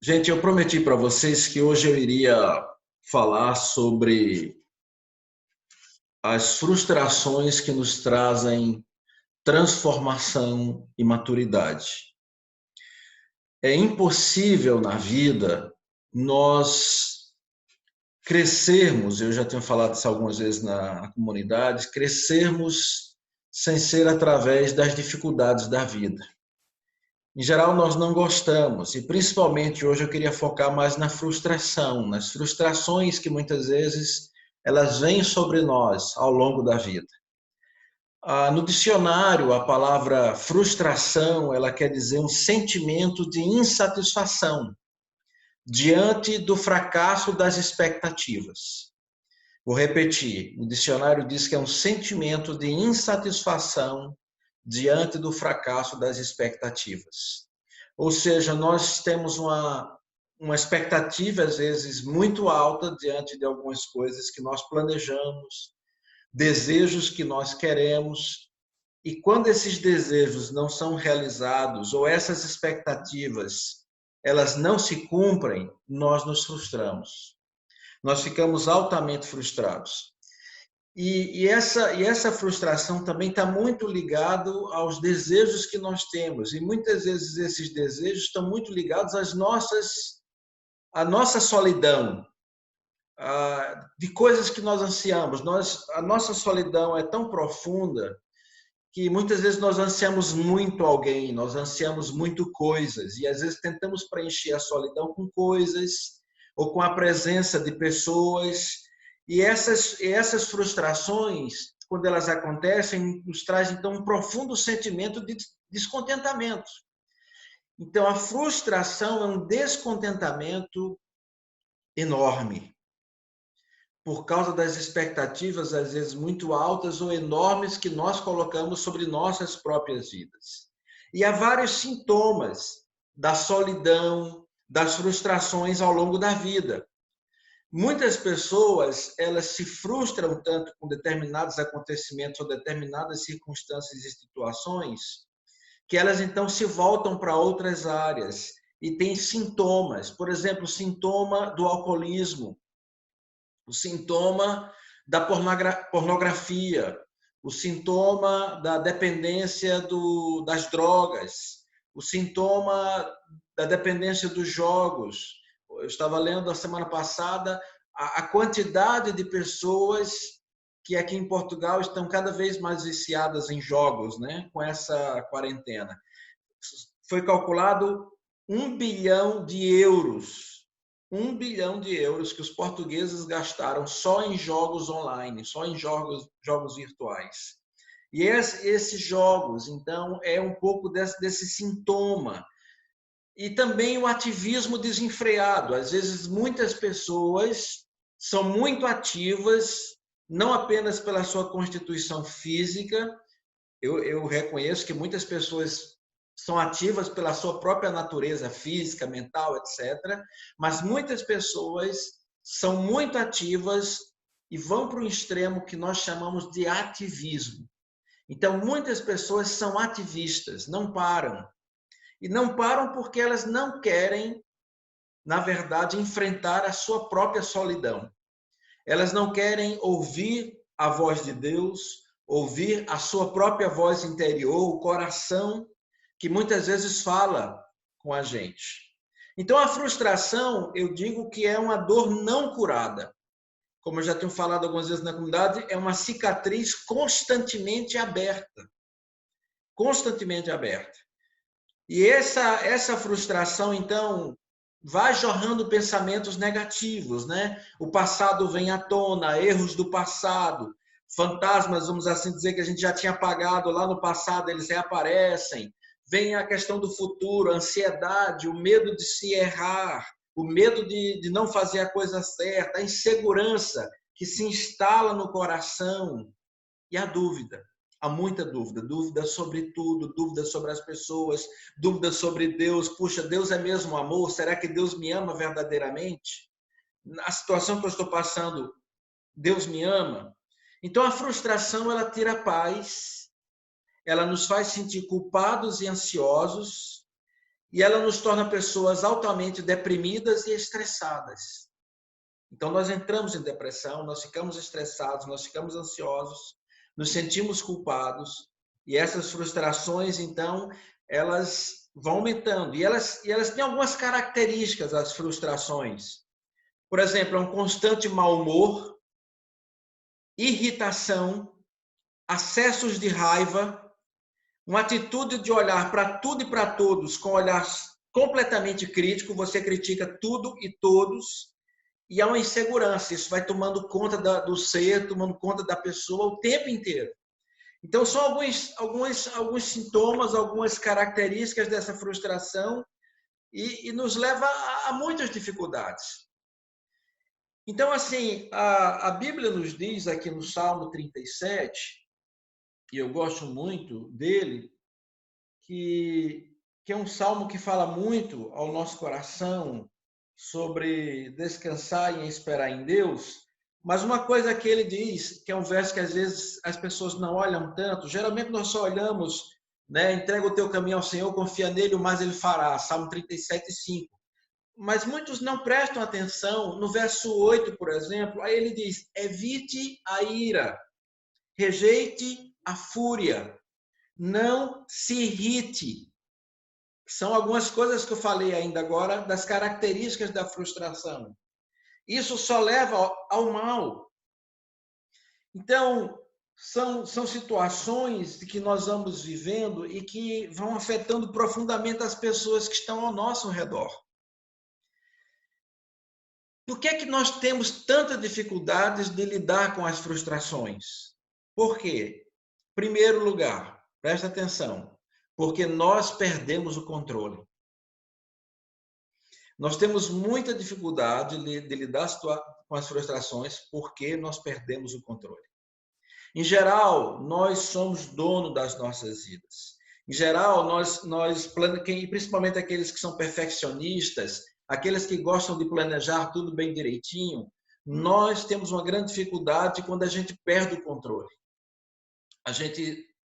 Gente, eu prometi para vocês que hoje eu iria falar sobre as frustrações que nos trazem transformação e maturidade. É impossível na vida nós crescermos, eu já tenho falado isso algumas vezes na comunidade, crescermos sem ser através das dificuldades da vida. Em geral, nós não gostamos, e principalmente hoje eu queria focar mais na frustração, nas frustrações que muitas vezes elas vêm sobre nós ao longo da vida. No dicionário, a palavra frustração, ela quer dizer um sentimento de insatisfação diante do fracasso das expectativas. Vou repetir, o dicionário diz que é um sentimento de insatisfação diante do fracasso das expectativas. Ou seja, nós temos uma expectativa, às vezes, muito alta diante de algumas coisas que nós planejamos, desejos que nós queremos, e quando esses desejos não são realizados ou essas expectativas elas não se cumprem, nós nos frustramos. Nós ficamos altamente frustrados. E essa frustração também está muito ligado aos desejos que nós temos. E muitas vezes esses desejos estão muito ligados à nossa solidão, de coisas que nós ansiamos. A nossa solidão é tão profunda que muitas vezes nós ansiamos muito alguém, nós ansiamos muito coisas. E às vezes tentamos preencher a solidão com coisas ou com a presença de pessoas. E essas frustrações, quando elas acontecem, nos trazem então um profundo sentimento de descontentamento. Então, a frustração é um descontentamento enorme, por causa das expectativas, às vezes, muito altas ou enormes que nós colocamos sobre nossas próprias vidas. E há vários sintomas da solidão, das frustrações ao longo da vida. Muitas pessoas, elas se frustram tanto com determinados acontecimentos ou determinadas circunstâncias e situações, que elas então se voltam para outras áreas e têm sintomas. Por exemplo, o sintoma do alcoolismo, o sintoma da pornografia, o sintoma da dependência das drogas, o sintoma da dependência dos jogos. Eu estava lendo a semana passada a quantidade de pessoas que aqui em Portugal estão cada vez mais viciadas em jogos, né? Com essa quarentena. Foi calculado 1 bilhão de euros, 1 bilhão de euros que os portugueses gastaram só em jogos online, só em jogos virtuais. E esses jogos, então, é um pouco desse sintoma. E também o ativismo desenfreado. Às vezes, muitas pessoas são muito ativas, não apenas pela sua constituição física. Eu reconheço que muitas pessoas são ativas pela sua própria natureza física, mental, etc. Mas muitas pessoas são muito ativas e vão para o extremo que nós chamamos de ativismo. Então, muitas pessoas são ativistas, não param. E não param porque elas não querem, na verdade, enfrentar a sua própria solidão. Elas não querem ouvir a voz de Deus, ouvir a sua própria voz interior, o coração, que muitas vezes fala com a gente. Então, a frustração, eu digo que é uma dor não curada. Como eu já tenho falado algumas vezes na comunidade, é uma cicatriz constantemente aberta. Constantemente aberta. E essa frustração, então, vai jorrando pensamentos negativos, né? O passado vem à tona, erros do passado, fantasmas, vamos assim dizer, que a gente já tinha apagado lá no passado, eles reaparecem. Vem a questão do futuro, a ansiedade, o medo de se errar, o medo de não fazer a coisa certa, a insegurança que se instala no coração e a dúvida. Há muita dúvida, dúvida sobre tudo, dúvida sobre as pessoas, dúvida sobre Deus. Puxa, Deus é mesmo amor? Será que Deus me ama verdadeiramente? A situação que eu estou passando, Deus me ama? Então a frustração, ela tira a paz, ela nos faz sentir culpados e ansiosos, e ela nos torna pessoas altamente deprimidas e estressadas. Então, nós entramos em depressão, nós ficamos estressados, nós ficamos ansiosos, nos sentimos culpados, e essas frustrações, então, elas vão aumentando. E elas têm algumas características, as frustrações. Por exemplo, é um constante mau humor, irritação, acessos de raiva, uma atitude de olhar para tudo e para todos com um olhar completamente crítico, você critica tudo e todos, e há uma insegurança, isso vai tomando conta do ser, tomando conta da pessoa o tempo inteiro. Então, são alguns sintomas, algumas características dessa frustração e nos leva a muitas dificuldades. Então, assim, a Bíblia nos diz aqui no Salmo 37, e eu gosto muito dele, que é um salmo que fala muito ao nosso coração sobre descansar e esperar em Deus. Mas uma coisa que ele diz, que é um verso que às vezes as pessoas não olham tanto, geralmente nós só olhamos, né? Entrega o teu caminho ao Senhor, confia nele, o mais ele fará. Salmo 37:5. Mas muitos não prestam atenção no verso 8, por exemplo, aí ele diz: evite a ira, rejeite a fúria, não se irrite. São algumas coisas que eu falei ainda agora das características da frustração. Isso só leva ao mal. Então, são situações que nós vamos vivendo e que vão afetando profundamente as pessoas que estão ao nosso redor. Por que é que nós temos tantas dificuldades de lidar com as frustrações? Por quê? Primeiro lugar, presta atenção, porque nós perdemos o controle. Nós temos muita dificuldade de lidar com as frustrações porque nós perdemos o controle. Em geral, nós somos dono das nossas vidas. Em geral, principalmente aqueles que são perfeccionistas, aqueles que gostam de planejar tudo bem direitinho, nós temos uma grande dificuldade quando a gente perde o controle.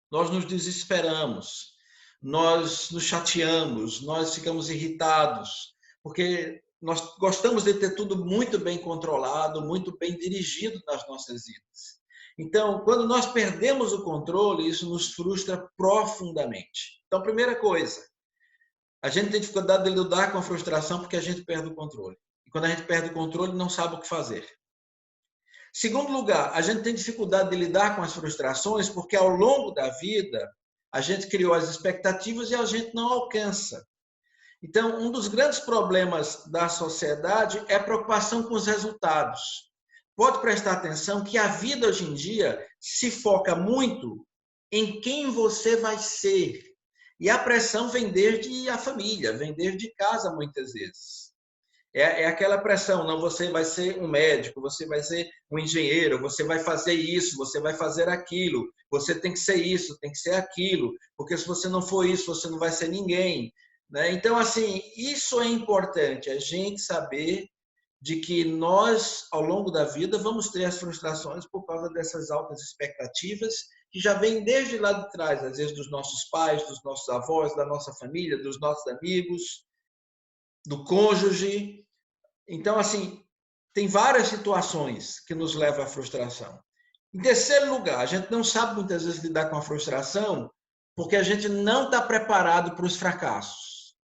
Nós nos desesperamos, nós nos chateamos, nós ficamos irritados, porque nós gostamos de ter tudo muito bem controlado, muito bem dirigido nas nossas vidas. Então, quando nós perdemos o controle, isso nos frustra profundamente. Então, primeira coisa, a gente tem dificuldade de lidar com a frustração porque a gente perde o controle. E quando a gente perde o controle, não sabe o que fazer. Segundo lugar, a gente tem dificuldade de lidar com as frustrações porque ao longo da vida a gente criou as expectativas e a gente não alcança. Então, um dos grandes problemas da sociedade é a preocupação com os resultados. Pode prestar atenção que a vida hoje em dia se foca muito em quem você vai ser. E a pressão vem desde a família, vem desde casa muitas vezes. É aquela pressão, não, você vai ser um médico, você vai ser um engenheiro, você vai fazer isso, você vai fazer aquilo, você tem que ser isso, tem que ser aquilo, porque se você não for isso, você não vai ser ninguém. Né? Então, assim, isso é importante, a gente saber de que nós, ao longo da vida, vamos ter as frustrações por causa dessas altas expectativas que já vêm desde lá de trás, às vezes dos nossos pais, dos nossos avós, da nossa família, dos nossos amigos, do cônjuge. Então, assim, tem várias situações que nos levam à frustração. Em terceiro lugar, a gente não sabe muitas vezes lidar com a frustração porque a gente não está preparado para os fracassos.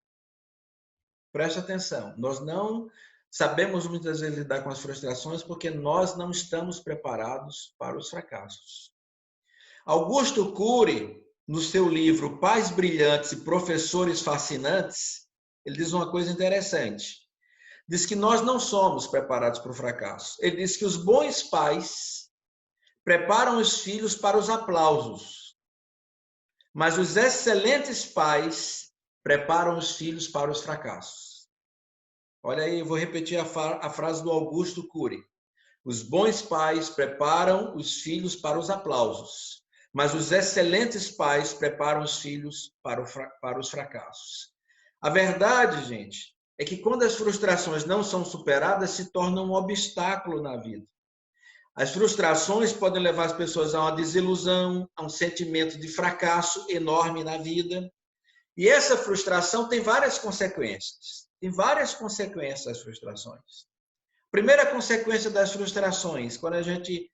Preste atenção, nós não sabemos muitas vezes lidar com as frustrações porque nós não estamos preparados para os fracassos. Augusto Cury, no seu livro Pais Brilhantes e Professores Fascinantes, ele diz uma coisa interessante. Diz que nós não somos preparados para o fracasso. Ele diz que os bons pais preparam os filhos para os aplausos, mas os excelentes pais preparam os filhos para os fracassos. Olha aí, eu vou repetir a frase do Augusto Cury. Os bons pais preparam os filhos para os aplausos, mas os excelentes pais preparam os filhos para os fracassos. A verdade, gente, é que quando as frustrações não são superadas, se tornam um obstáculo na vida. As frustrações podem levar as pessoas a uma desilusão, a um sentimento de fracasso enorme na vida. E essa frustração tem várias consequências. Tem várias consequências das frustrações. Primeira consequência das frustrações, quando a gente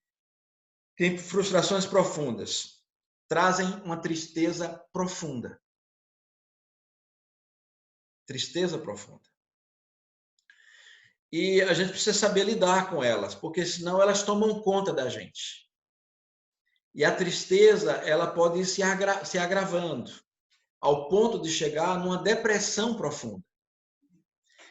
tem frustrações profundas, trazem uma tristeza profunda. Tristeza profunda. E a gente precisa saber lidar com elas, porque senão elas tomam conta da gente. E a tristeza, ela pode ir se agravando, ao ponto de chegar numa depressão profunda.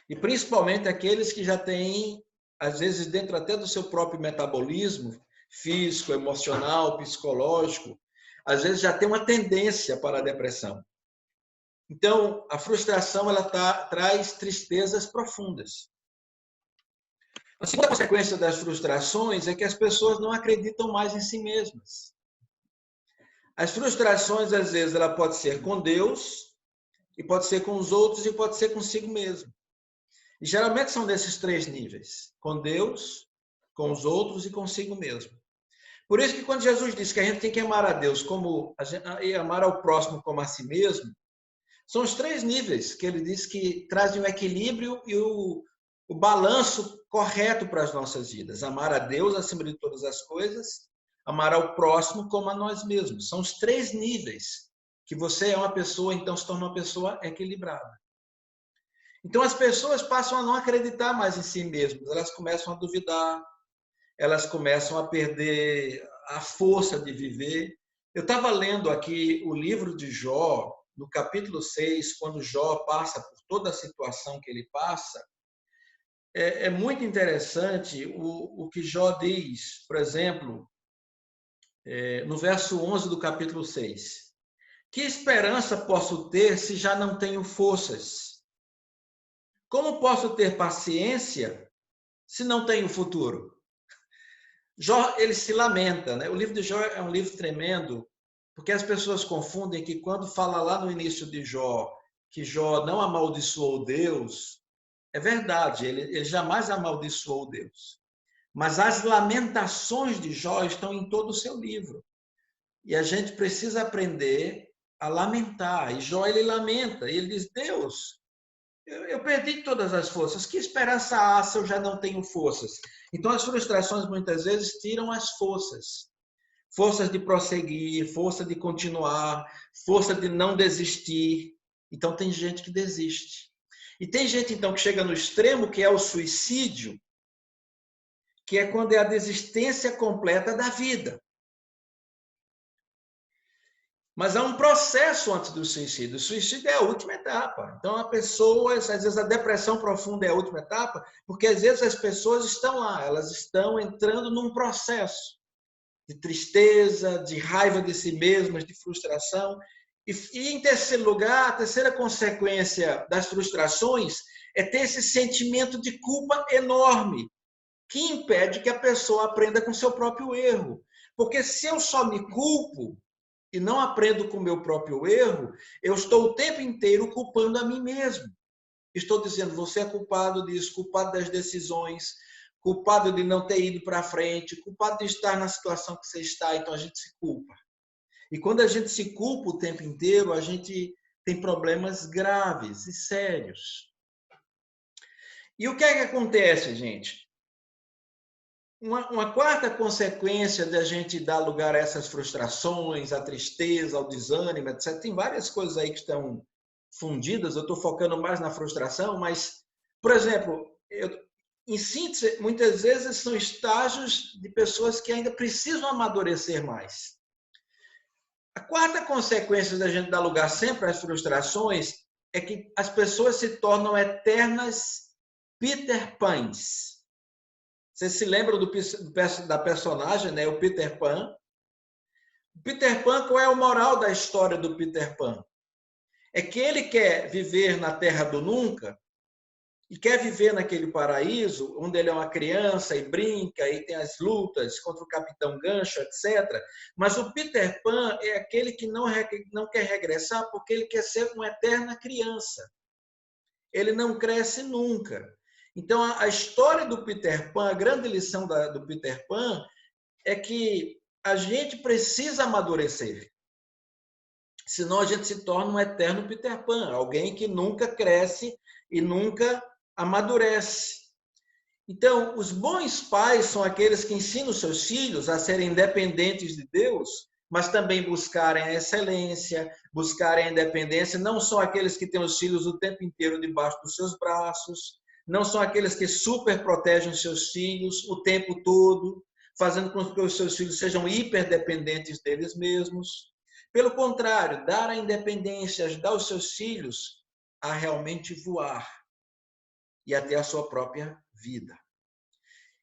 E principalmente aqueles que já têm, às vezes, dentro até do seu próprio metabolismo, físico, emocional, psicológico, às vezes já tem uma tendência para a depressão. Então, a frustração, ela traz tristezas profundas. A segunda consequência das frustrações é que as pessoas não acreditam mais em si mesmas. As frustrações, às vezes, ela pode ser com Deus, e pode ser com os outros, e pode ser consigo mesmo. E geralmente são desses três níveis: com Deus, com os outros e consigo mesmo. Por isso que quando Jesus disse que a gente tem que amar a Deus e amar ao próximo como a si mesmo, são os três níveis que ele diz que trazem o equilíbrio e o balanço correto para as nossas vidas. Amar a Deus acima de todas as coisas, amar ao próximo como a nós mesmos. São os três níveis que você é uma pessoa, então se torna uma pessoa equilibrada. Então as pessoas passam a não acreditar mais em si mesmas, elas começam a duvidar, elas começam a perder a força de viver. Eu estava lendo aqui o livro de Jó, no capítulo 6, quando Jó passa por toda a situação que ele passa. É muito interessante o que Jó diz, por exemplo, no verso 11 do capítulo 6. Que esperança posso ter se já não tenho forças? Como posso ter paciência se não tenho futuro? Jó, ele se lamenta, né? O livro de Jó é um livro tremendo, porque as pessoas confundem que quando fala lá no início de Jó, que Jó não amaldiçoou Deus, é verdade, ele jamais amaldiçoou Deus. Mas as lamentações de Jó estão em todo o seu livro. E a gente precisa aprender a lamentar. E Jó, ele lamenta, e ele diz: Deus, eu perdi todas as forças. Que esperança há se eu já não tenho forças? Então, as frustrações muitas vezes tiram as forças. Forças de prosseguir, força de continuar, força de não desistir. Então, tem gente que desiste. E tem gente, então, que chega no extremo, que é o suicídio, que é quando é a desistência completa da vida. Mas há um processo antes do suicídio. O suicídio é a última etapa. Então, a pessoa, às vezes, a depressão profunda é a última etapa, porque às vezes as pessoas estão lá, elas estão entrando num processo de tristeza, de raiva de si mesmas, de frustração. E em terceiro lugar, a terceira consequência das frustrações é ter esse sentimento de culpa enorme, que impede que a pessoa aprenda com seu próprio erro. Porque se eu só me culpo e não aprendo com o meu próprio erro, eu estou o tempo inteiro culpando a mim mesmo. Estou dizendo: você é culpado disso, culpado das decisões, culpado de não ter ido para frente, culpado de estar na situação que você está. Então a gente se culpa. E quando a gente se culpa o tempo inteiro, a gente tem problemas graves e sérios. E o que é que acontece, gente? Uma quarta consequência da gente dar lugar a essas frustrações, à tristeza, ao desânimo, etc. Tem várias coisas aí que estão fundidas. Eu estou focando mais na frustração, mas, por exemplo, em síntese, muitas vezes são estágios de pessoas que ainda precisam amadurecer mais. A quarta consequência da gente dar lugar sempre às frustrações é que as pessoas se tornam eternas Peter Pans. Vocês se lembram da personagem, né? O Peter Pan. O Peter Pan, qual é o moral da história do Peter Pan? É que ele quer viver na Terra do Nunca e quer viver naquele paraíso onde ele é uma criança e brinca e tem as lutas contra o Capitão Gancho, etc. Mas o Peter Pan é aquele que não quer regressar porque ele quer ser uma eterna criança. Ele não cresce nunca. Então, a história do Peter Pan, a grande lição do Peter Pan é que a gente precisa amadurecer. senão a gente se torna um eterno Peter Pan, alguém que nunca cresce e nunca amadurece. Então, os bons pais são aqueles que ensinam os seus filhos a serem independentes de Deus, mas também buscarem a excelência, buscarem a independência. Não são aqueles que têm os filhos o tempo inteiro debaixo dos seus braços, não são aqueles que super protegem os seus filhos o tempo todo, fazendo com que os seus filhos sejam hiperdependentes deles mesmos. Pelo contrário, dar a independência, ajudar os seus filhos a realmente voar e a ter a sua própria vida.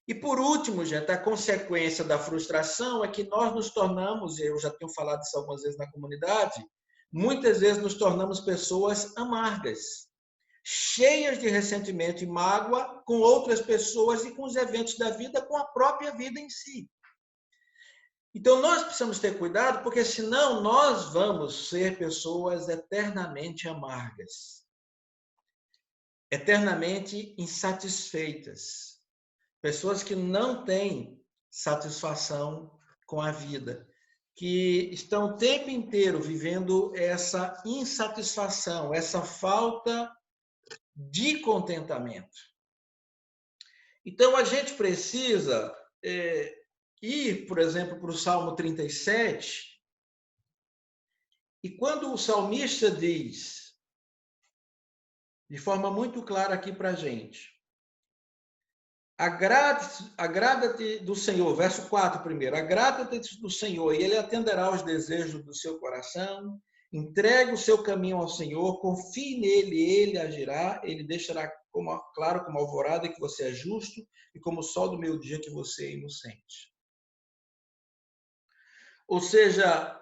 E por último, gente, a consequência da frustração é que nós nos tornamos, eu já tenho falado isso algumas vezes na comunidade, muitas vezes nos tornamos pessoas amargas, cheias de ressentimento e mágoa com outras pessoas e com os eventos da vida, com a própria vida em si. Então nós precisamos ter cuidado, porque senão nós vamos ser pessoas eternamente amargas, eternamente insatisfeitas. Pessoas que não têm satisfação com a vida, que estão o tempo inteiro vivendo essa insatisfação, essa falta de contentamento. Então, a gente precisa ir, por exemplo, para o Salmo 37, e quando o salmista diz, de forma muito clara aqui para a gente, agrada-te do Senhor, verso 4 primeiro, agrada-te do Senhor e Ele atenderá aos desejos do seu coração, entregue o seu caminho ao Senhor, confie nele, Ele agirá, Ele deixará claro como alvorada que você é justo e como o sol do meio-dia que você é inocente. Ou seja,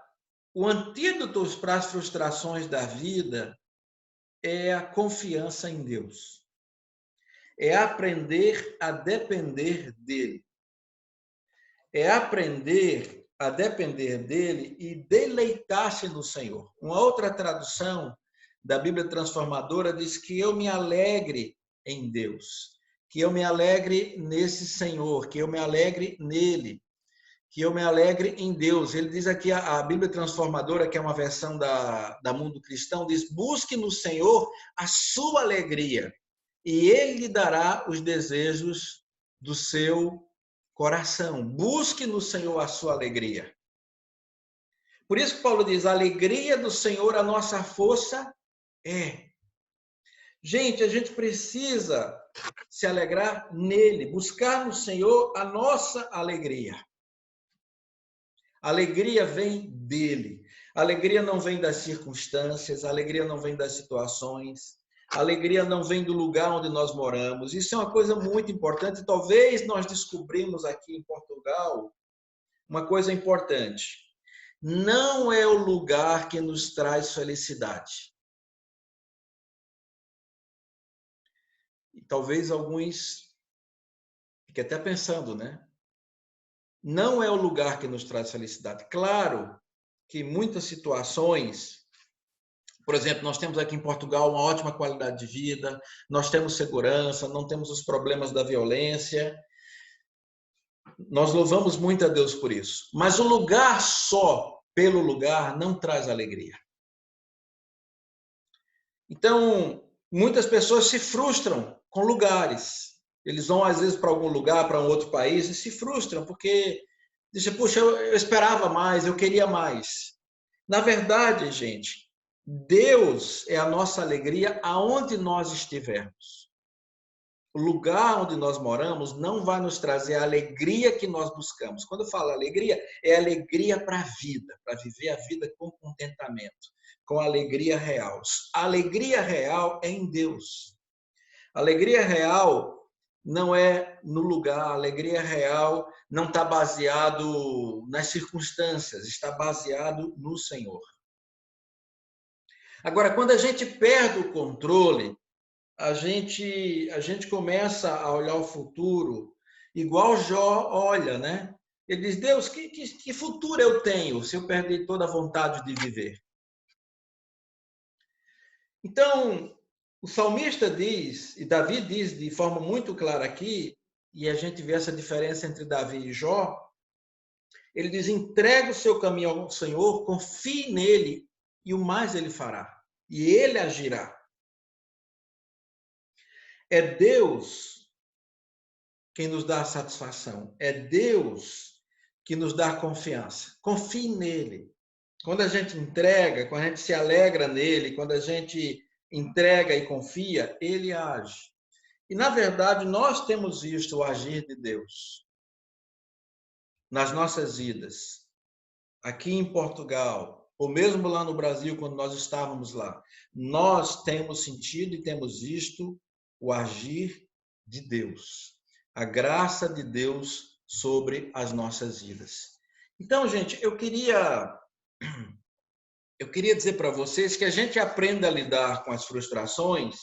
o antídoto para as frustrações da vida é a confiança em Deus. É aprender a depender dele. É aprender a depender dele e deleitar-se no Senhor. Uma outra tradução da Bíblia Transformadora diz que eu me alegre em Deus, que eu me alegre nesse Senhor, que eu me alegre nele, que eu me alegre em Deus. Ele diz aqui, a Bíblia Transformadora, que é uma versão da Mundo Cristão, diz, busque no Senhor a sua alegria e Ele lhe dará os desejos do seu coração. Busque no Senhor a sua alegria. Por isso que Paulo diz, a alegria do Senhor, a nossa força é. Gente, a gente precisa se alegrar nele, buscar no Senhor a nossa alegria. A alegria vem dele. A alegria não vem das circunstâncias, a alegria não vem das situações. A alegria não vem do lugar onde nós moramos. Isso é uma coisa muito importante. Talvez nós descobrimos aqui em Portugal uma coisa importante. Não é o lugar que nos traz felicidade. E talvez alguns fiquem até pensando, né? Não é o lugar que nos traz felicidade. Claro que em muitas situações, por exemplo, nós temos aqui em Portugal uma ótima qualidade de vida, nós temos segurança, não temos os problemas da violência. Nós louvamos muito a Deus por isso. Mas o lugar só pelo lugar não traz alegria. Então, muitas pessoas se frustram com lugares. Eles vão, às vezes, para algum lugar, para um outro país, e se frustram, porque dizem, puxa, eu esperava mais, eu queria mais. Na verdade, gente, Deus é a nossa alegria aonde nós estivermos. O lugar onde nós moramos não vai nos trazer a alegria que nós buscamos. Quando eu falo alegria, é alegria para a vida, para viver a vida com contentamento, com alegria real. A alegria real é em Deus. A alegria real não é no lugar, a alegria real não está baseado nas circunstâncias, está baseado no Senhor. Agora, quando a gente perde o controle, a gente começa a olhar o futuro igual Jó olha, né? Ele diz, Deus, que futuro eu tenho se eu perder toda a vontade de viver? Então, o salmista diz, e Davi diz de forma muito clara aqui, e a gente vê essa diferença entre Davi e Jó, ele diz, entrega o seu caminho ao Senhor, confie nele, e o mais ele fará. E ele agirá. É Deus quem nos dá a satisfação. É Deus que nos dá a confiança. Confie nele. Quando a gente entrega, quando a gente se alegra nele, quando a gente entrega e confia, ele age. E, na verdade, nós temos visto o agir de Deus nas nossas vidas, aqui em Portugal, ou mesmo lá no Brasil, quando nós estávamos lá. Nós temos sentido e temos visto o agir de Deus, a graça de Deus sobre as nossas vidas. Então, gente, eu queria dizer para vocês que a gente aprenda a lidar com as frustrações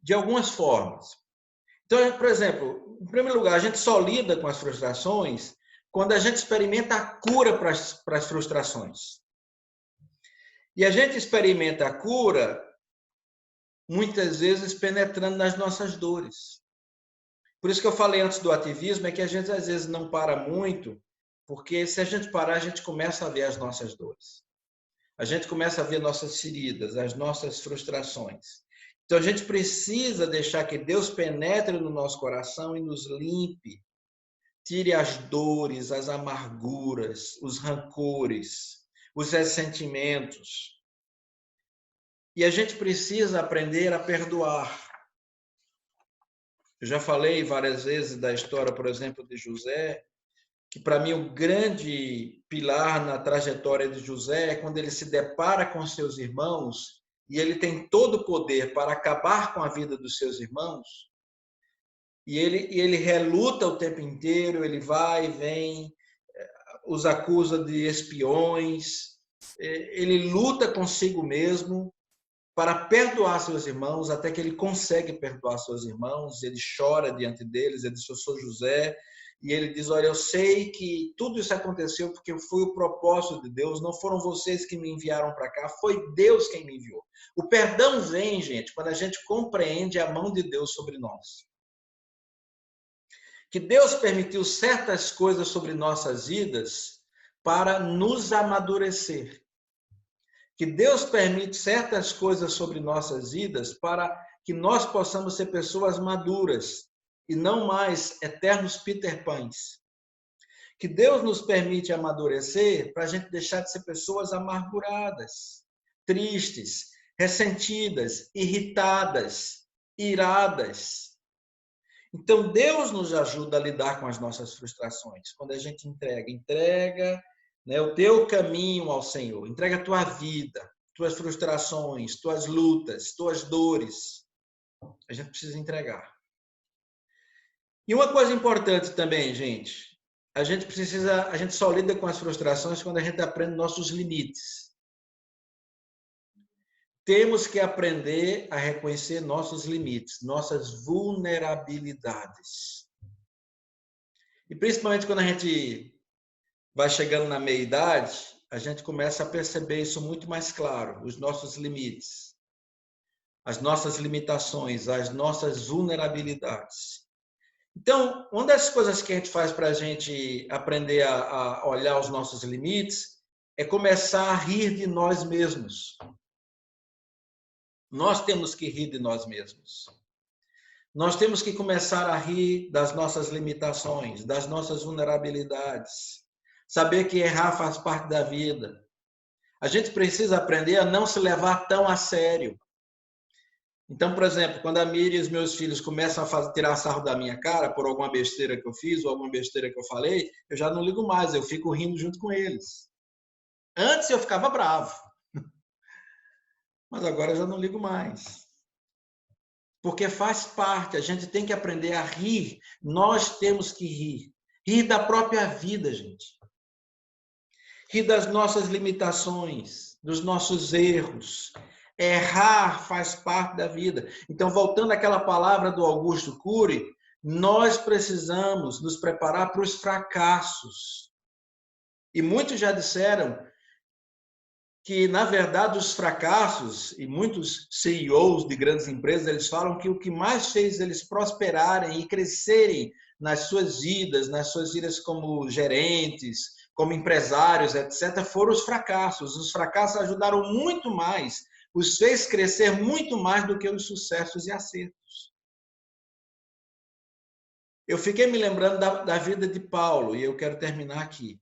de algumas formas. Então, por exemplo, em primeiro lugar, a gente só lida com as frustrações quando a gente experimenta a cura para as frustrações. E a gente experimenta a cura, muitas vezes, penetrando nas nossas dores. Por isso que eu falei antes do ativismo, é que a gente, às vezes, não para muito, porque se a gente parar, a gente começa a ver as nossas dores. A gente começa a ver nossas feridas, as nossas frustrações. Então, a gente precisa deixar que Deus penetre no nosso coração e nos limpe. Tire as dores, as amarguras, os rancores, os ressentimentos. E a gente precisa aprender a perdoar. Eu já falei várias vezes da história, por exemplo, de José, que para mim o grande pilar na trajetória de José é quando ele se depara com seus irmãos e ele tem todo o poder para acabar com a vida dos seus irmãos. E ele reluta o tempo inteiro, ele vai e vem, os acusa de espiões, ele luta consigo mesmo para perdoar seus irmãos, até que ele consegue perdoar seus irmãos, ele chora diante deles, ele diz, eu sou José, e ele diz, olha, eu sei que tudo isso aconteceu porque foi o propósito de Deus, não foram vocês que me enviaram para cá, foi Deus quem me enviou. O perdão vem, gente, quando a gente compreende a mão de Deus sobre nós. Que Deus permitiu certas coisas sobre nossas vidas para nos amadurecer. Que Deus permite certas coisas sobre nossas vidas para que nós possamos ser pessoas maduras e não mais eternos Peter Pans. Que Deus nos permite amadurecer para a gente deixar de ser pessoas amarguradas, tristes, ressentidas, irritadas, iradas. Então, Deus nos ajuda a lidar com as nossas frustrações. Quando a gente entrega, né, o teu caminho ao Senhor, entrega a tua vida, tuas frustrações, tuas lutas, tuas dores. A gente precisa entregar. E uma coisa importante também, gente, a gente só lida com as frustrações quando a gente aprende nossos limites. Temos que aprender a reconhecer nossos limites, nossas vulnerabilidades. E principalmente quando a gente vai chegando na meia-idade, a gente começa a perceber isso muito mais claro, os nossos limites, as nossas limitações, as nossas vulnerabilidades. Então, uma das coisas que a gente faz para a gente aprender a olhar os nossos limites é começar a rir de nós mesmos. Nós temos que rir de nós mesmos. Nós temos que começar a rir das nossas limitações, das nossas vulnerabilidades. Saber que errar faz parte da vida. A gente precisa aprender a não se levar tão a sério. Então, por exemplo, quando a Miriam e os meus filhos começam a tirar sarro da minha cara por alguma besteira que eu fiz ou alguma besteira que eu falei, eu já não ligo mais, eu fico rindo junto com eles. Antes eu ficava bravo. Mas agora eu já não ligo mais. Porque faz parte, a gente tem que aprender a rir. Nós temos que rir. Rir da própria vida, gente. Rir das nossas limitações, dos nossos erros. Errar faz parte da vida. Então, voltando àquela palavra do Augusto Cury, nós precisamos nos preparar para os fracassos. E muitos já disseram que, na verdade, os fracassos, e muitos CEOs de grandes empresas, eles falam que o que mais fez eles prosperarem e crescerem nas suas vidas como gerentes, como empresários, etc., foram os fracassos. Os fracassos ajudaram muito mais, os fez crescer muito mais do que os sucessos e acertos. Eu fiquei me lembrando da vida de Paulo, e eu quero terminar aqui.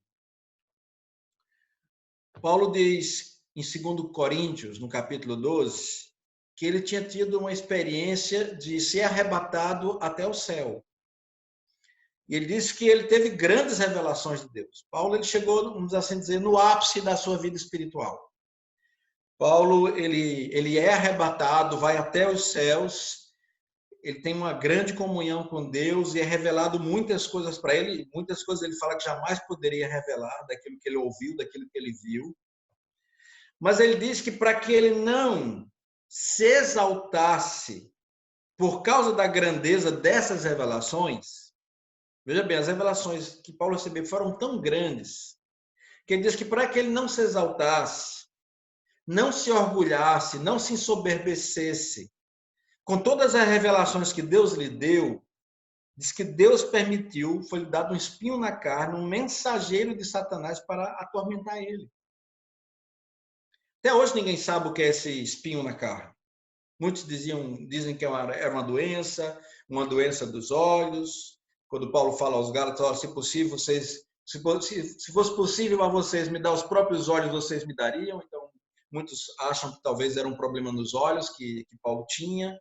Paulo diz em 2 Coríntios, no capítulo 12, que ele tinha tido uma experiência de ser arrebatado até o céu. E ele disse que ele teve grandes revelações de Deus. Paulo ele chegou, vamos assim dizer, no ápice da sua vida espiritual. Paulo ele é arrebatado, vai até os céus, ele tem uma grande comunhão com Deus e é revelado muitas coisas para ele, muitas coisas ele fala que jamais poderia revelar, daquilo que ele ouviu, daquilo que ele viu. Mas ele diz que para que ele não se exaltasse por causa da grandeza dessas revelações, veja bem, as revelações que Paulo recebeu foram tão grandes, que ele diz que para que ele não se exaltasse, não se orgulhasse, não se ensoberbecesse, com todas as revelações que Deus lhe deu, diz que Deus permitiu, foi-lhe dado um espinho na carne, um mensageiro de Satanás para atormentar ele. Até hoje ninguém sabe o que é esse espinho na carne. Muitos dizem que era uma doença dos olhos. Quando Paulo fala aos Gálatas, se possível, se fosse possível a vocês me dar os próprios olhos, vocês me dariam. Então, muitos acham que talvez era um problema nos olhos que Paulo tinha.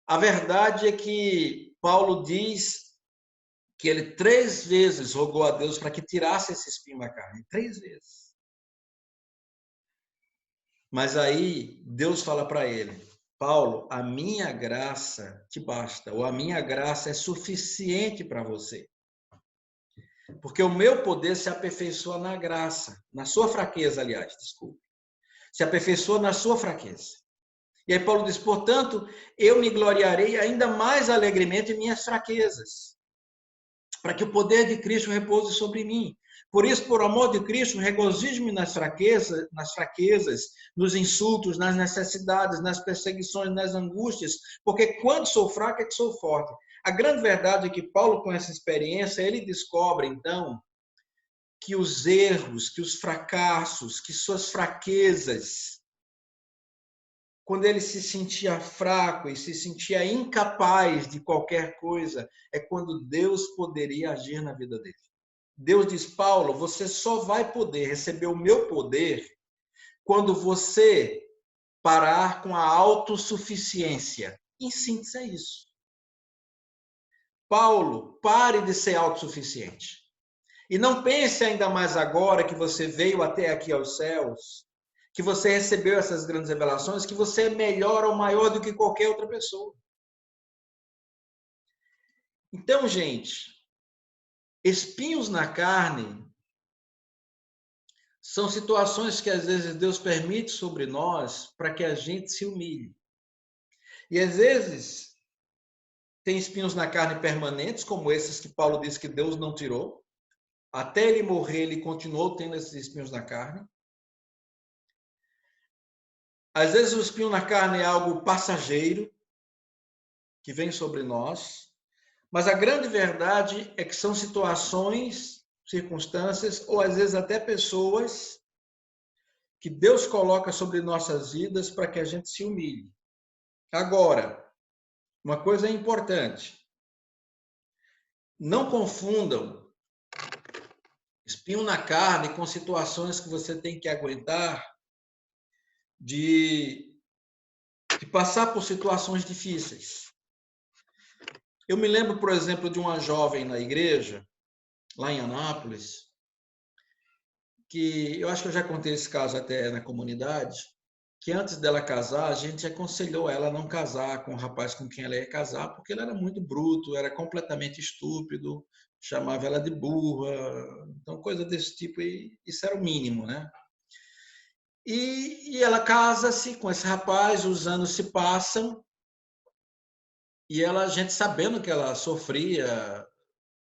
A verdade é que Paulo diz que ele 3 vezes rogou a Deus para que tirasse esse espinho da carne. 3 vezes. Mas aí Deus fala para ele: Paulo, a minha graça te basta, ou a minha graça é suficiente para você. Porque o meu poder se aperfeiçoa na graça, na sua fraqueza, aliás, desculpe. Se aperfeiçoa na sua fraqueza. E aí Paulo diz, portanto, eu me gloriarei ainda mais alegremente em minhas fraquezas, para que o poder de Cristo repouse sobre mim. Por isso, por amor de Cristo, regozijo-me nas fraquezas, nos insultos, nas necessidades, nas perseguições, nas angústias, porque quando sou fraco é que sou forte. A grande verdade é que Paulo, com essa experiência, ele descobre, então, que os erros, que os fracassos, que suas fraquezas, quando ele se sentia fraco e se sentia incapaz de qualquer coisa, é quando Deus poderia agir na vida dele. Deus diz, Paulo, você só vai poder receber o meu poder quando você parar com a autossuficiência. Em síntese, é isso. Paulo, pare de ser autossuficiente. E não pense ainda mais agora que você veio até aqui aos céus, que você recebeu essas grandes revelações, que você é melhor ou maior do que qualquer outra pessoa. Então, gente, espinhos na carne são situações que às vezes Deus permite sobre nós para que a gente se humilhe. E às vezes tem espinhos na carne permanentes, como esses que Paulo diz que Deus não tirou. Até ele morrer, ele continuou tendo esses espinhos na carne. Às vezes o espinho na carne é algo passageiro, que vem sobre nós. Mas a grande verdade é que são situações, circunstâncias, ou às vezes até pessoas que Deus coloca sobre nossas vidas para que a gente se humilhe. Agora, uma coisa importante. Não confundam espinho na carne com situações que você tem que aguentar de passar por situações difíceis. Eu me lembro, por exemplo, de uma jovem na igreja, lá em Anápolis, que eu acho que eu já contei esse caso até na comunidade, que antes dela casar, a gente aconselhou ela a não casar com o rapaz com quem ela ia casar, porque ele era muito bruto, era completamente estúpido, chamava ela de burra, então coisa desse tipo, e isso era o mínimo, né? E ela casa-se com esse rapaz, os anos se passam, e ela, a gente sabendo que ela sofria,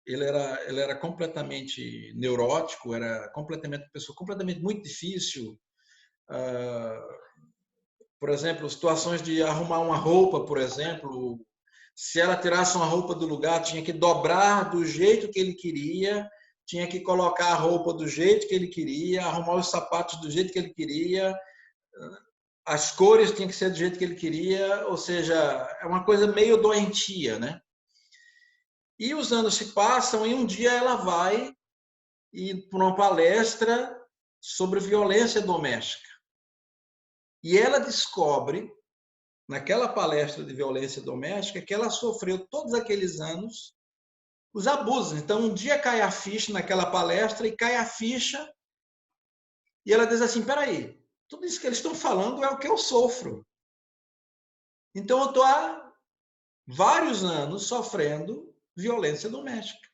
ele era completamente neurótico, era completamente uma pessoa completamente muito difícil. Por exemplo, situações de arrumar uma roupa, por exemplo, se ela tirasse uma roupa do lugar, tinha que dobrar do jeito que ele queria, tinha que colocar a roupa do jeito que ele queria, arrumar os sapatos do jeito que ele queria, as cores tinham que ser do jeito que ele queria, ou seja, é uma coisa meio doentia, né? E os anos se passam e um dia ela vai para uma palestra sobre violência doméstica. E ela descobre, naquela palestra de violência doméstica, que ela sofreu todos aqueles anos os abusos. Então, um dia cai a ficha naquela palestra e cai a ficha e ela diz assim, peraí, tudo isso que eles estão falando é o que eu sofro. Então, eu estou há vários anos sofrendo violência doméstica.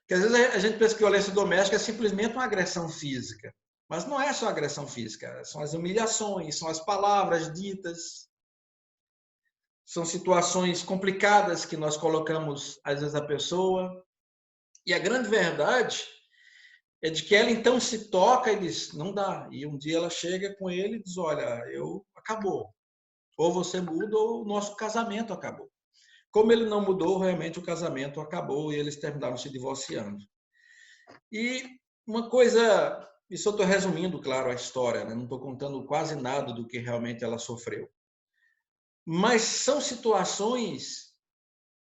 Porque às vezes a gente pensa que violência doméstica é simplesmente uma agressão física. Mas não é só agressão física, são as humilhações, são as palavras ditas, são situações complicadas que nós colocamos, às vezes, a pessoa. E a grande verdade é de que ela então se toca e diz, não dá. E um dia ela chega com ele e diz, olha, acabou. Ou você muda ou o nosso casamento acabou. Como ele não mudou, realmente o casamento acabou e eles terminaram se divorciando. E uma coisa, isso eu estou resumindo, claro, a história, né? Não estou contando quase nada do que realmente ela sofreu. Mas são situações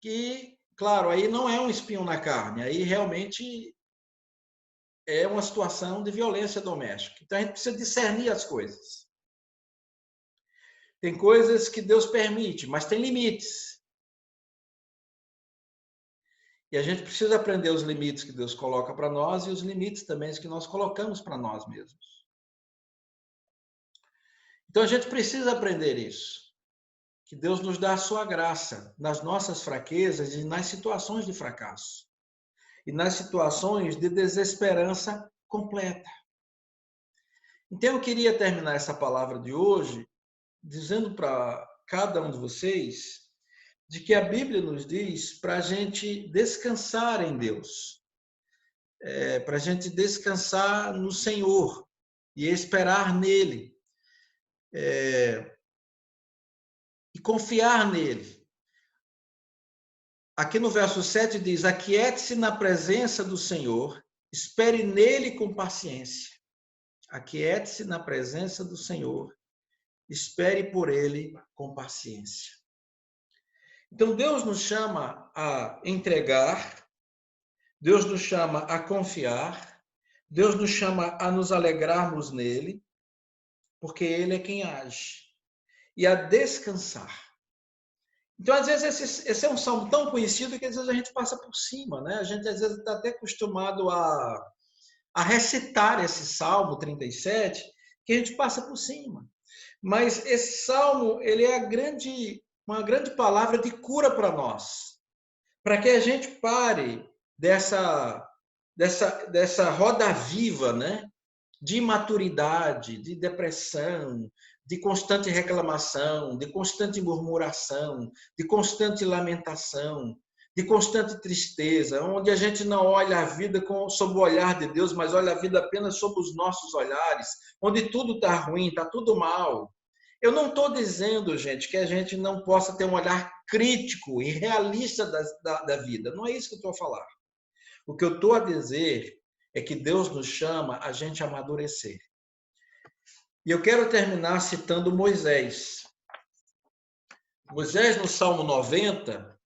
que, claro, aí não é um espinho na carne, aí realmente é uma situação de violência doméstica. Então a gente precisa discernir as coisas. Tem coisas que Deus permite, mas tem limites. E a gente precisa aprender os limites que Deus coloca para nós e os limites também que nós colocamos para nós mesmos. Então a gente precisa aprender isso. Que Deus nos dá a sua graça nas nossas fraquezas e nas situações de fracasso. E nas situações de desesperança completa. Então eu queria terminar essa palavra de hoje dizendo para cada um de vocês de que a Bíblia nos diz para a gente descansar em Deus, para a gente descansar no Senhor e esperar nele, e confiar nele. Aqui no verso 7 diz, aquiete-se na presença do Senhor, espere nele com paciência. Aquiete-se na presença do Senhor, espere por ele com paciência. Então, Deus nos chama a entregar, Deus nos chama a confiar, Deus nos chama a nos alegrarmos nele, porque ele é quem age, e a descansar. Então, às vezes, esse é um salmo tão conhecido que às vezes a gente passa por cima, né? A gente às vezes está até acostumado a recitar esse Salmo 37, que a gente passa por cima. Mas esse salmo, ele é uma grande palavra de cura para nós, para que a gente pare dessa roda viva, né? De imaturidade, de depressão, de constante reclamação, de constante murmuração, de constante lamentação, de constante tristeza, onde a gente não olha a vida sob o olhar de Deus, mas olha a vida apenas sob os nossos olhares, onde tudo está ruim, está tudo mal. Eu não estou dizendo, gente, que a gente não possa ter um olhar crítico e realista da vida. Não é isso que eu estou a falar. O que eu estou a dizer é que Deus nos chama a gente a amadurecer. E eu quero terminar citando Moisés. Moisés, no Salmo 90,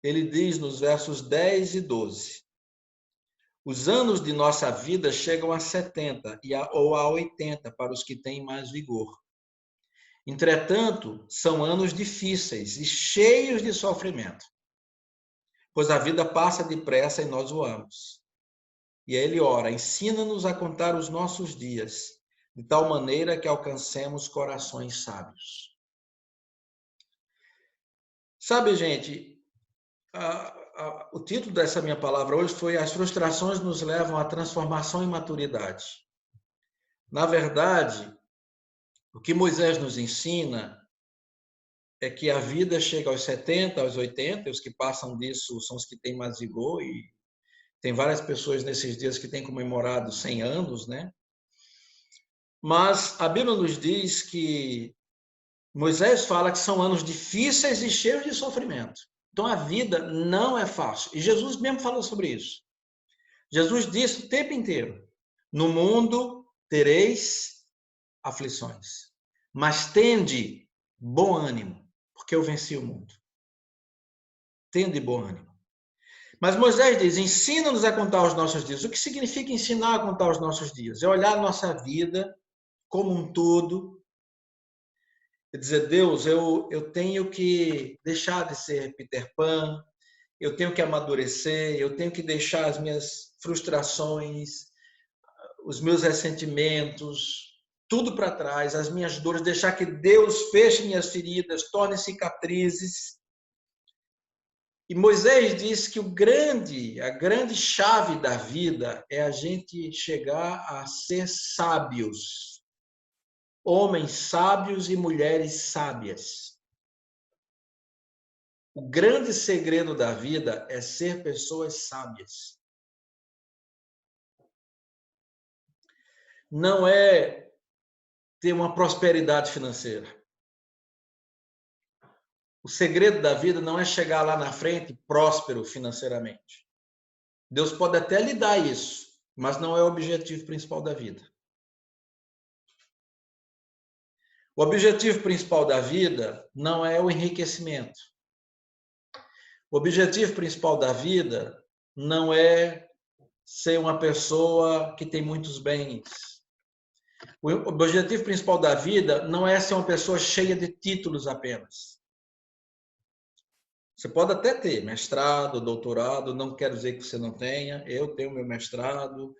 ele diz nos versos 10 e 12, os anos de nossa vida chegam a 70 ou a 80 para os que têm mais vigor. Entretanto, são anos difíceis e cheios de sofrimento, pois a vida passa depressa e nós voamos. E aí ele ora, ensina-nos a contar os nossos dias, de tal maneira que alcancemos corações sábios. Sabe, gente, o título dessa minha palavra hoje foi As frustrações nos levam à transformação e maturidade. Na verdade, o que Moisés nos ensina é que a vida chega aos 70, aos 80, e os que passam disso são os que têm mais vigor, e tem várias pessoas nesses dias que têm comemorado 100 anos, né? Mas a Bíblia nos diz que Moisés fala que são anos difíceis e cheios de sofrimento. Então a vida não é fácil. E Jesus mesmo falou sobre isso. Jesus disse o tempo inteiro: no mundo tereis aflições, mas tende bom ânimo, porque eu venci o mundo. Tende bom ânimo. Mas Moisés diz: ensina-nos a contar os nossos dias. O que significa ensinar a contar os nossos dias? É olhar a nossa vida como um todo e dizer: Deus, eu tenho que deixar de ser Peter Pan, eu tenho que amadurecer, eu tenho que deixar as minhas frustrações, os meus ressentimentos, tudo para trás, as minhas dores, deixar que Deus feche minhas feridas, torne cicatrizes. E Moisés diz que a grande chave da vida é a gente chegar a ser sábios, homens sábios e mulheres sábias. O grande segredo da vida é ser pessoas sábias. Não é ter uma prosperidade financeira. O segredo da vida não é chegar lá na frente próspero financeiramente. Deus pode até lhe dar isso, mas não é o objetivo principal da vida. O objetivo principal da vida não é o enriquecimento. O objetivo principal da vida não é ser uma pessoa que tem muitos bens. O objetivo principal da vida não é ser uma pessoa cheia de títulos apenas. Você pode até ter mestrado, doutorado, não quero dizer que você não tenha. Eu tenho meu mestrado,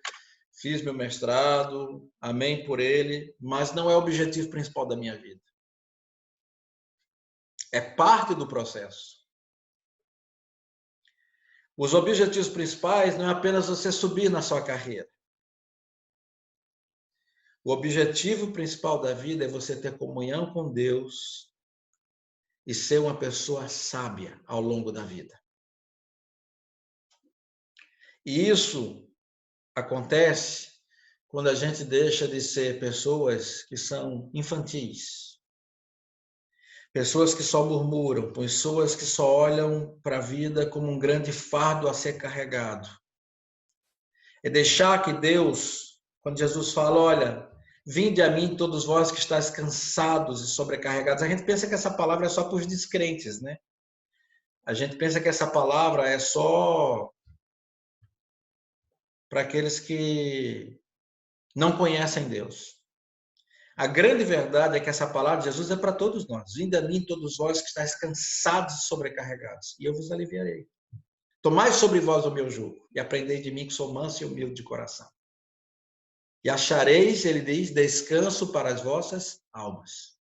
fiz meu mestrado, amém por ele, mas não é o objetivo principal da minha vida. É parte do processo. Os objetivos principais não é apenas você subir na sua carreira. O objetivo principal da vida é você ter comunhão com Deus e ser uma pessoa sábia ao longo da vida. E isso acontece quando a gente deixa de ser pessoas que são infantis, pessoas que só murmuram, pessoas que só olham para a vida como um grande fardo a ser carregado. É deixar que Deus, quando Jesus fala, olha, vinde a mim todos vós que estáis cansados e sobrecarregados, a gente pensa que essa palavra é só para os descrentes, né? A gente pensa que essa palavra é só para aqueles que não conhecem Deus. A grande verdade é que essa palavra de Jesus é para todos nós. Vinde a mim todos vós que estáis cansados e sobrecarregados, e eu vos aliviarei. Tomai sobre vós o meu jugo, e aprendei de mim que sou manso e humilde de coração. E achareis, ele diz, descanso para as vossas almas.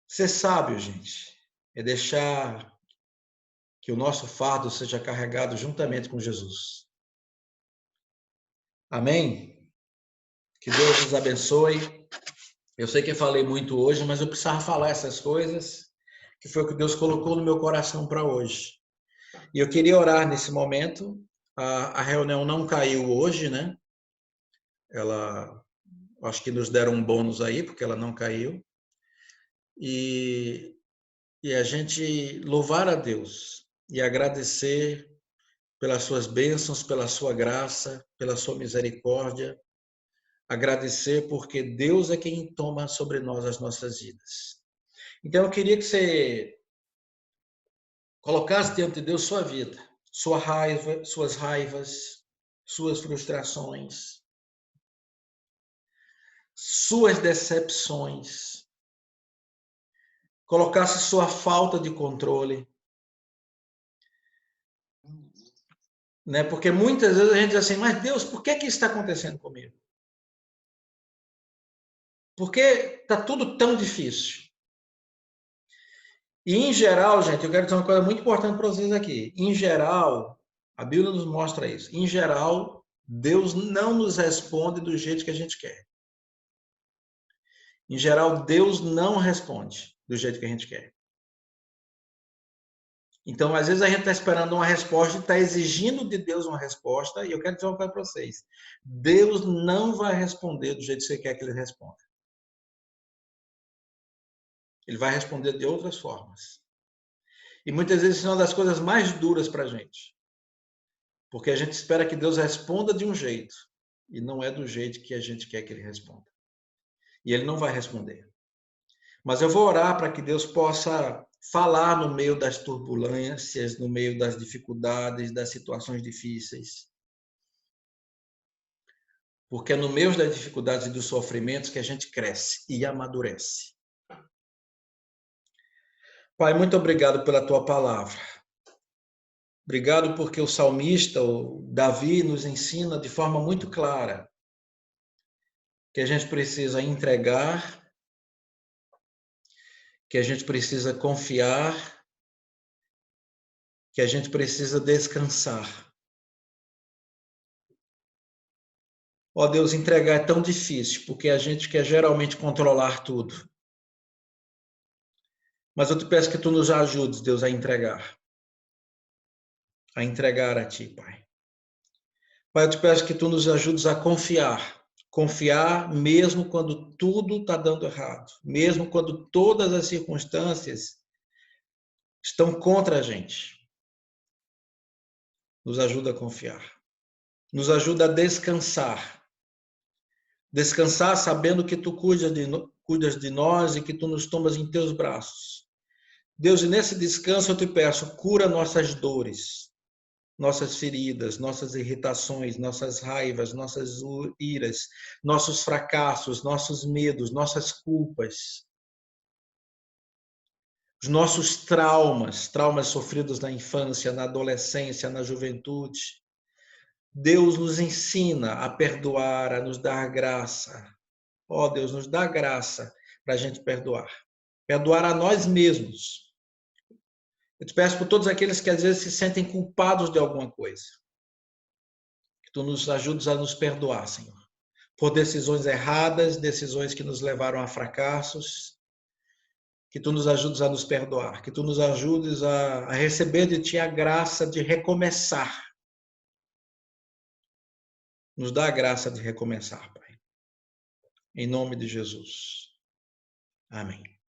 Ser sábio, gente, é deixar que o nosso fardo seja carregado juntamente com Jesus. Amém? Que Deus nos abençoe. Eu sei que eu falei muito hoje, mas eu precisava falar essas coisas, que foi o que Deus colocou no meu coração para hoje. E eu queria orar nesse momento. A reunião não caiu hoje, né? Ela, acho que nos deram um bônus aí, porque ela não caiu. E a gente louvar a Deus e agradecer pelas suas bênçãos, pela sua graça, pela sua misericórdia. Agradecer porque Deus é quem toma sobre nós as nossas vidas. Então, eu queria que você colocasse diante de Deus sua vida, sua raiva, suas raivas, suas frustrações, suas decepções. Colocasse sua falta de controle. Né? Porque muitas vezes a gente diz assim, mas Deus, por que isso está acontecendo comigo? Por que está tudo tão difícil? E, em geral, gente, eu quero dizer uma coisa muito importante para vocês aqui. Em geral, a Bíblia nos mostra isso. Em geral, Deus não nos responde do jeito que a gente quer. Em geral, Deus não responde do jeito que a gente quer. Então, às vezes, a gente está esperando uma resposta e está exigindo de Deus uma resposta, e eu quero dizer uma coisa para vocês. Deus não vai responder do jeito que você quer que ele responda. Ele vai responder de outras formas. E muitas vezes isso é uma das coisas mais duras para a gente. Porque a gente espera que Deus responda de um jeito, e não é do jeito que a gente quer que ele responda. E ele não vai responder. Mas eu vou orar para que Deus possa falar no meio das turbulências, no meio das dificuldades, das situações difíceis. Porque é no meio das dificuldades e dos sofrimentos que a gente cresce e amadurece. Pai, muito obrigado pela tua palavra. Obrigado porque o salmista, o Davi, nos ensina de forma muito clara que a gente precisa entregar, que a gente precisa confiar, que a gente precisa descansar. Ó Deus, entregar é tão difícil, porque a gente quer geralmente controlar tudo. Mas eu te peço que tu nos ajudes, Deus, a entregar a ti, Pai. Pai, eu te peço que tu nos ajudes a confiar mesmo quando tudo está dando errado, mesmo quando todas as circunstâncias estão contra a gente. Nos ajuda a confiar. Nos ajuda a descansar. Descansar sabendo que tu cuidas de nós e que tu nos tomas em teus braços. Deus, e nesse descanso eu te peço, cura nossas dores, nossas feridas, nossas irritações, nossas raivas, nossas iras, nossos fracassos, nossos medos, nossas culpas, os nossos traumas sofridos na infância, na adolescência, na juventude. Deus nos ensina a perdoar, a nos dar graça. Ó Deus, nos dá graça para a gente perdoar. Perdoar a nós mesmos. Eu te peço por todos aqueles que às vezes se sentem culpados de alguma coisa. Que tu nos ajudes a nos perdoar, Senhor. Por decisões erradas, decisões que nos levaram a fracassos. Que tu nos ajudes a nos perdoar. Que tu nos ajudes a receber de ti a graça de recomeçar. Nos dá a graça de recomeçar, Pai. Em nome de Jesus. Amém.